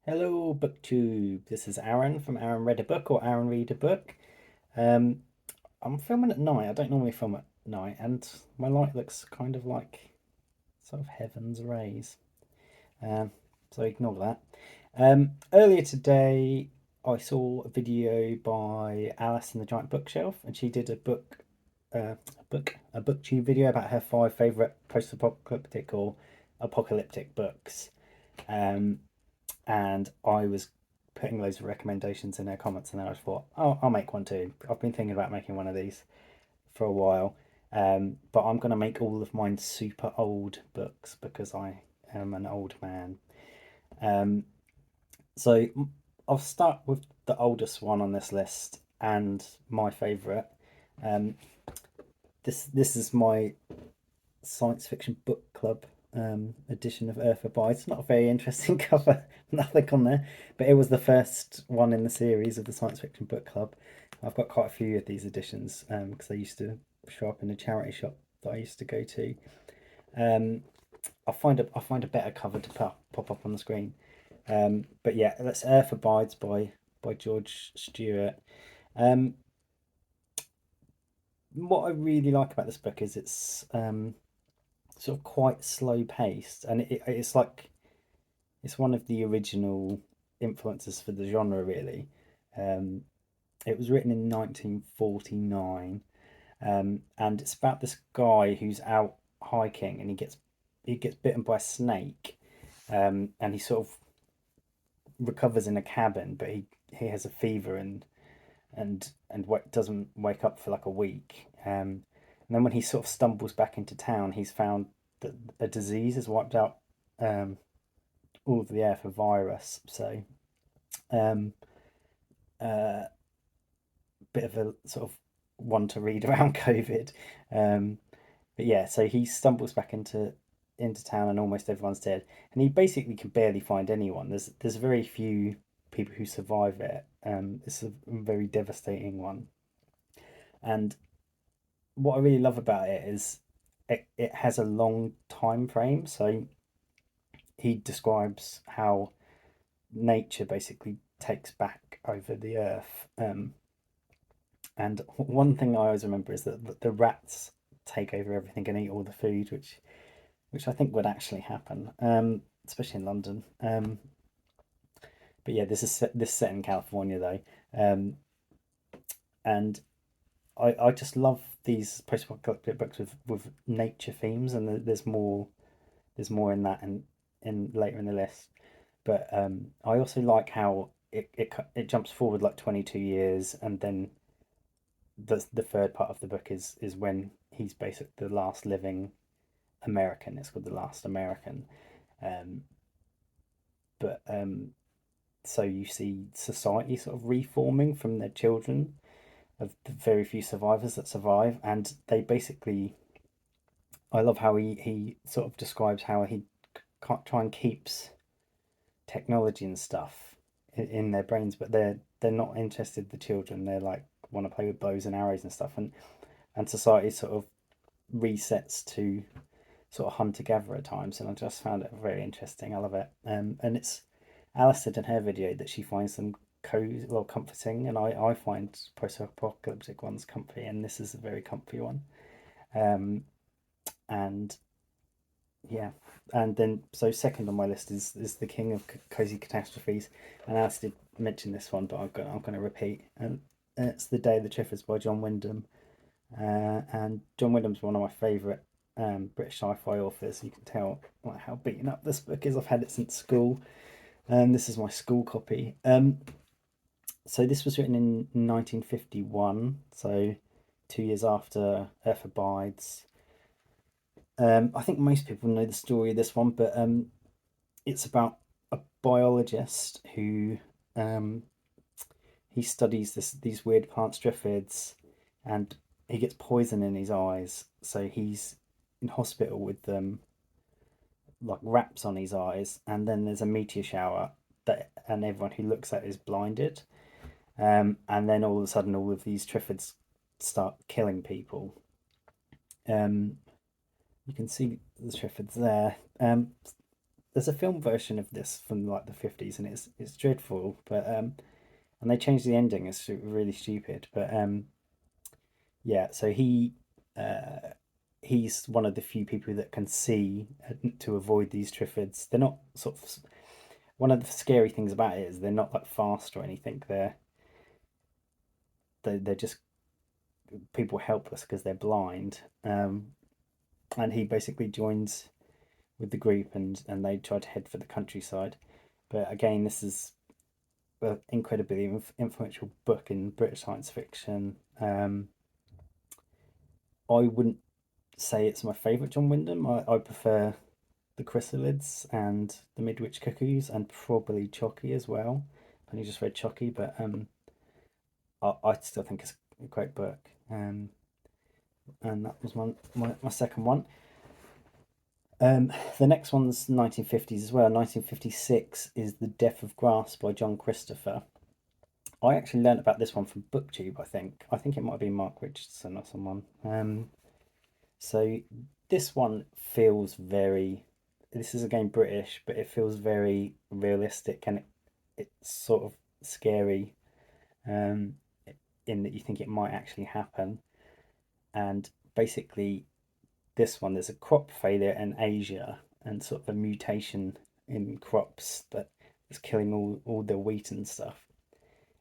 Hello, BookTube. This is Aaron from Aaron Read a Book or Aaron Read a Book. Um, I'm filming at night. I don't normally film at night, and my light looks kind of like sort of heaven's rays. Um, so ignore that. Earlier today, I saw a video by Alice in the Giant Bookshelf, and she did a BookTube video about her five favorite post-apocalyptic or apocalyptic books. Um, and I was putting loads of recommendations in her comments, and then I thought, oh, I'll make one too. I've been thinking about making one of these for a while, but I'm going to make all of mine super old books because I am an old man. Um, so I'll start with the oldest one on this list and my favourite. Um, this is my science fiction book club edition of Earth Abides. Not a very interesting cover, nothing on there, but it was the first one in the series of the science fiction book club. I've got quite a few of these editions because they used to show up in a charity shop that I used to go to. Um, I'll find a better cover to pop up on the screen. But yeah, that's Earth Abides by George Stewart. Um, what I really like about this book is it's sort of quite slow paced, and it's one of the original influences for the genre, really. Um, it was written in 1949, and it's about this guy who's out hiking and he gets bitten by a snake, and he sort of recovers in a cabin, but he has a fever and doesn't wake up for like a week. And then when he sort of stumbles back into town, he's found that a disease has wiped out um, all of the air for virus. So, um, uh, bit of a sort of one to read around COVID. Um, but yeah, so he stumbles back into town and almost everyone's dead, and he basically can barely find anyone. There's very few people who survive it. It's a very devastating one, and what I really love about it is it has a long time frame. So he describes how nature basically takes back over the earth. And one thing I always remember is that the rats take over everything and eat all the food, which I think would actually happen, especially in London. But yeah, this set in California though, and I just love these post-apocalyptic books with nature themes, and there's more in that and in later in the list. But I also like how it jumps forward like 22 years, and then the third part of the book is when he's basically the last living American. It's called The Last American. Um, but so you see society sort of reforming from their children of the very few survivors that survive, and they basically. I love how he sort of describes how he can't try and keeps technology and stuff in their brains, but they're not interested. The children, they're like want to play with bows and arrows and stuff, and society sort of resets to sort of hunter gatherer at times, and I just found it very interesting. I love it. And it's Alice said in her video that she finds them cozy, well, comforting, and I find post-apocalyptic ones comfy, and this is a very comfy one. Um, and yeah, and then so second on my list is the King of Cozy Catastrophes, and Alice did mention this one, but I'm going to repeat, and it's The Day of the Triffids by John Wyndham. And John Wyndham's one of my favourite British sci-fi authors. You can tell like how beaten up this book is. I've had it since school, and this is my school copy. So this was written in 1951, so 2 years after Earth Abides. I think most people know the story of this one, but it's about a biologist who um, he studies these weird plant Triffids, and he gets poison in his eyes, so he's in hospital with like wraps on his eyes, and then there's a meteor shower and everyone who looks at it is blinded. And then all of a sudden, all of these Triffids start killing people. You can see the Triffids there. there's a film version of this from like the 50s, and it's dreadful. But and they changed the ending. It's really stupid. But yeah. So uh, he's one of the few people that can see to avoid these Triffids. They're not sort of one of the scary things about it is they're not like fast or anything. They're just people helpless because they're blind. And he basically joins with the group, and they try to head for the countryside. But again, this is an incredibly influential book in British science fiction. I wouldn't say it's my favourite John Wyndham. I prefer the Chrysalids and the Midwich Cuckoos, and probably Chucky as well. I only just read Chucky, but I still think it's a great book. And that was my second one. The next one's 1950s as well. 1956 is The Death of Grass by John Christopher. I actually learnt about this one from BookTube, I think. I think it might be Mark Richardson or someone. So this one feels very. This is again British, but it feels very realistic, and it's sort of scary. Um, in that you think it might actually happen, and basically this one there's a crop failure in Asia and sort of a mutation in crops that is killing all the wheat and stuff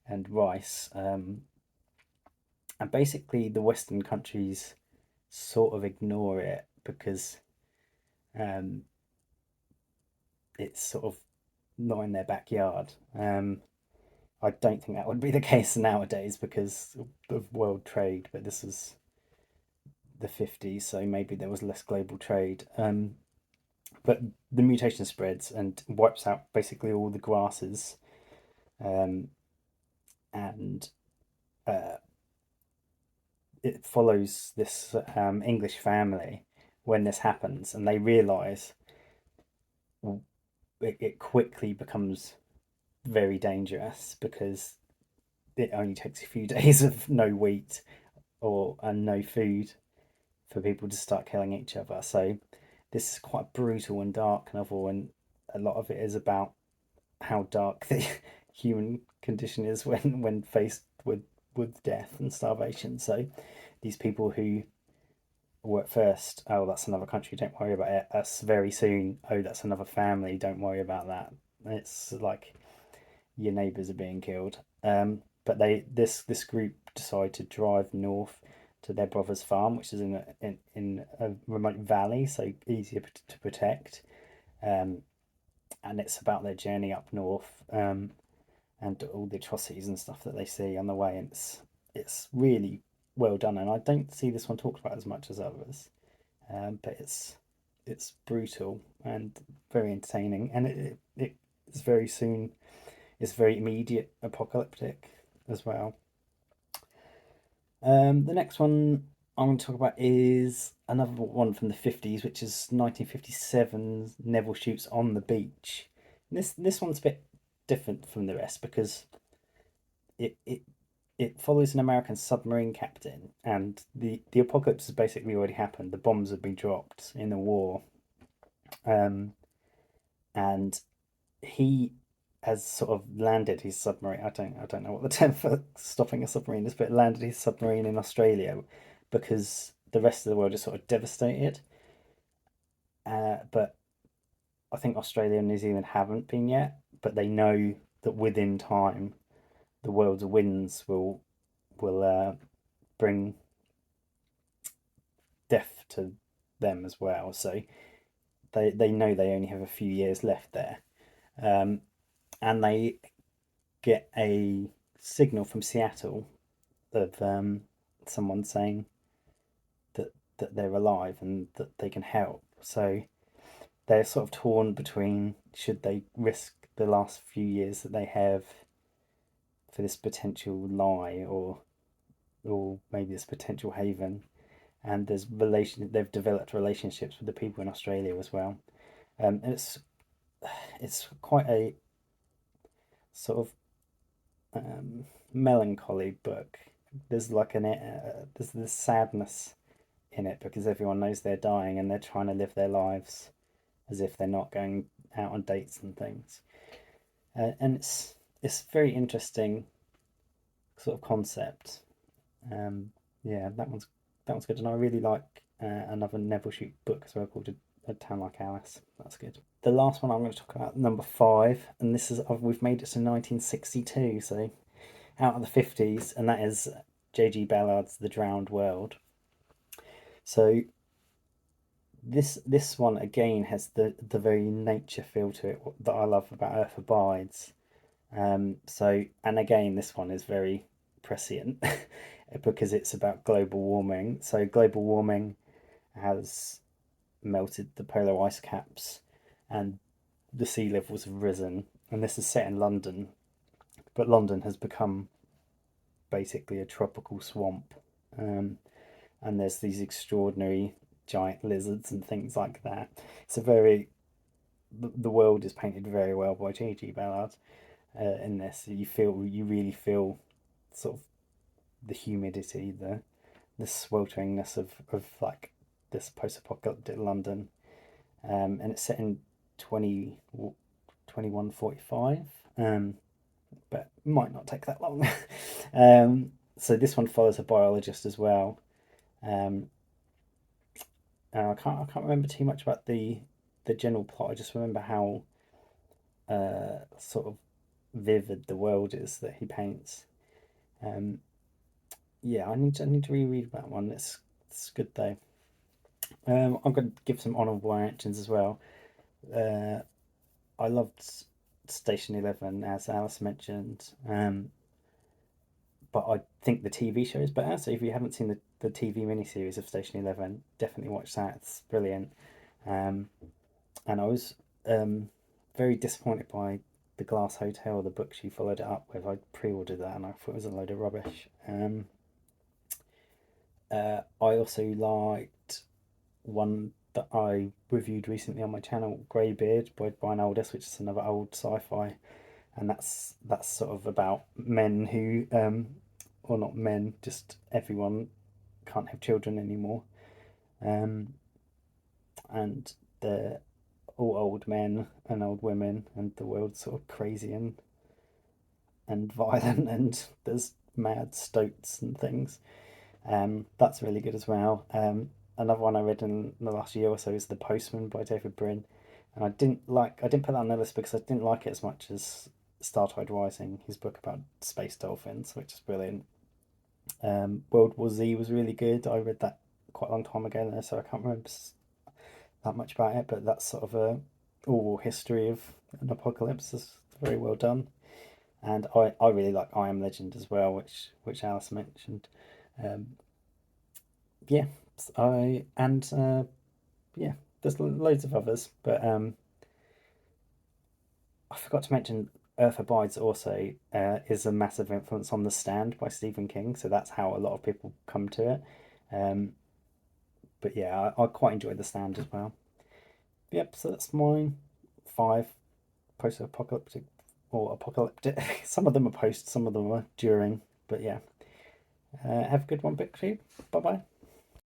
and rice. And basically the Western countries sort of ignore it because um, it's sort of not in their backyard. I don't think that would be the case nowadays because of world trade, but this is the 50s, so maybe there was less global trade. But the mutation spreads and wipes out basically all the grasses, um, and uh, it follows this English family when this happens, and they realise it quickly becomes very dangerous because it only takes a few days of no wheat or and no food for people to start killing each other. So this is quite a brutal and dark novel, and a lot of it is about how dark the human condition is when faced with death and starvation. So these people who were at first, oh, that's another country, don't worry about it. Us very soon, oh, that's another family, don't worry about that. It's like your neighbours are being killed. But this group decide to drive north to their brother's farm, which is in a remote valley, so easier to protect. Um, and it's about their journey up north, and all the atrocities and stuff that they see on the way. And it's really well done, and I don't see this one talked about as much as others. But it's brutal and very entertaining, and it's very soon. It's very immediate, apocalyptic as well. The next one I'm going to talk about is another one from the 50s, which is 1957's Nevil Shoots on the Beach. And this one's a bit different from the rest because it it it follows an American submarine captain, and the apocalypse has basically already happened. The bombs have been dropped in the war, um, and he has sort of landed his submarine. I don't know what the term for stopping a submarine is, but landed his submarine in Australia because the rest of the world is sort of devastated. But I think Australia and New Zealand haven't been yet, but they know that within time the world's winds will bring death to them as well. So they know they only have a few years left there, um, and they get a signal from Seattle of someone saying that they're alive and that they can help. So they're sort of torn between should they risk the last few years that they have for this potential lie, or maybe this potential haven. And they've developed relationships with the people in Australia as well. And it's quite a sort of melancholy book. There's like there's this sadness in it because everyone knows they're dying and they're trying to live their lives as if they're not going out on dates and things. And it's very interesting sort of concept. Yeah, that one's good, and I really like another Nevil Shute book as well called A Town Like Alice. That's good. The last one I'm going to talk about, number 5, and this is we've made it to 1962, so out of the 50s, and that is J.G. Ballard's The Drowned World. So this one again has the very nature feel to it that I love about Earth Abides. And again, this one is very prescient because it's about global warming. So global warming has melted the polar ice caps, and the sea levels have risen. And this is set in London, but London has become basically a tropical swamp. And there's these extraordinary giant lizards and things like that. It's a very the world is painted very well by J.G. Ballard in this. You really feel sort of the humidity, the swelteringness of like this post-apocalyptic London, and it's set in 2145, but might not take that long. So this one follows a biologist as well. I can't remember too much about the general plot. I just remember how sort of vivid the world is that he paints. Yeah, I need to reread that one. It's good though. I'm going to give some honourable mentions as well. Uh, I loved Station 11, as Alice mentioned, but I think the TV show is better. So if you haven't seen the TV miniseries of Station 11, definitely watch that. It's brilliant. Um, and I was very disappointed by The Glass Hotel, the book she followed it up with. I pre-ordered that and I thought it was a load of rubbish. I also liked one that I reviewed recently on my channel, Greybeard by Brian Aldiss, which is another old sci-fi, and that's sort of about men who, or not men, just everyone can't have children anymore, um, and they're all old men and old women, and the world's sort of crazy and violent, and there's mad stoats and things. That's really good as well. Another one I read in the last year or so is The Postman by David Brin, and I didn't put that on the list because I didn't like it as much as Startide Rising, his book about space dolphins, which is brilliant. World War Z was really good. I read that quite a long time ago now, so I can't remember that much about it, but that's sort of a oral history of an apocalypse. Is very well done. And I really like I Am Legend as well, which Alice mentioned. Um, yeah, I and yeah, there's loads of others, but I forgot to mention Earth Abides also is a massive influence on The Stand by Stephen King, so that's how a lot of people come to it. Um, but yeah, I quite enjoy The Stand as well. Yep, so that's mine. 5 post-apocalyptic or apocalyptic. Some of them are post, some of them are during, but yeah. Have a good one, Big Bye bye.